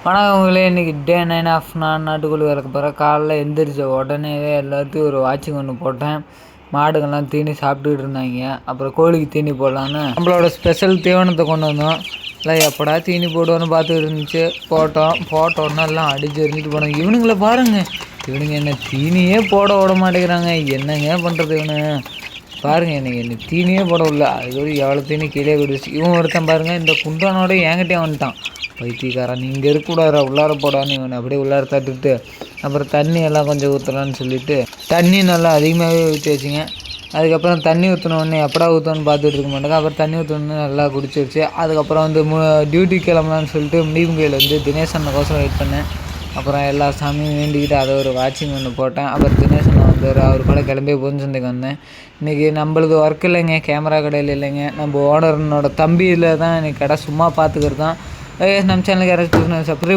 வணக்கங்களே, இன்றைக்கி டே 9 ஆஃப் நான் நாட்டுக்கோழி வளர்க்க போகிறேன். காலைல எந்திரிச்ச உடனே எல்லாத்தையும் ஒரு வாட்சிங் ஒன்று போட்டேன். மாடுகள்லாம் தீனி சாப்பிட்டுக்கிட்டு இருந்தாங்க. அப்புறம் கோழிக்கு தீனி போடலான்னு நம்மளோட ஸ்பெஷல் தீவனத்தை கொண்டு வந்தோம். இல்லை எப்படா தீனி போடுவோன்னு பார்த்துக்கிட்டு இருந்துச்சு. போட்டோன்னா எல்லாம் அடிச்சு எரிஞ்சிட்டு போனோம். இவனுங்களை பாருங்கள், இவனுங்க என்ன தீனியே போட விட மாட்டேங்கிறாங்க. என்னங்க பண்ணுறது இவனு பாருங்கள், என்ன தீனியே போட விடல. அதுக்கு எவ்வளோ தீனி கீழே விடுச்சு. இவன் ஒருத்தன் பாருங்கள், இந்த குண்டானோட என்கிட்டே வந்துட்டான். பைத்தியக்காரன், நீங்கள் இருக்கக்கூடாது, உள்ளார போடான்னு இவனை அப்படியே உள்ளார தட்டுட்டு அப்புறம் தண்ணி எல்லாம் கொஞ்சம் ஊற்றலான்னு சொல்லிவிட்டு தண்ணி நல்லா அதிகமாகவே ஊற்றி வச்சுங்க. அதுக்கப்புறம் தண்ணி ஊற்றினோடனே எப்படா ஊற்றணுன்னு பார்த்துட்டு இருக்க மாட்டேங்க. அப்புறம் தண்ணி ஊற்றணுன்னு நல்லா குடிச்சிருச்சு. அதுக்கப்புறம் வந்து டியூட்டி கிளம்பலான்னு சொல்லிட்டு முடிவுங்கையில் வந்து தினேசனுக்கோசரம் வெயிட் பண்ணேன். அப்புறம் எல்லா சாமியும் வேண்டிக்கிட்டு அதை ஒரு வாட்சிங் ஒன்று போட்டேன். அப்புறம் தினேசன் வந்தார், அவர் கூட கிளம்பி பொன்சந்தைக்கு வந்தேன். இன்றைக்கி நம்மளுக்கு ஒர்க் இல்லைங்க, கேமரா கடையில் இல்லைங்க, நம்ம ஓனர்னோட தம்பியில் தான் இன்றைக்கி கடை சும்மா பார்த்துக்கிறது தான். நம்ம சேனலுக்கு யாராச்சும் சப்ஸ்கிரைப்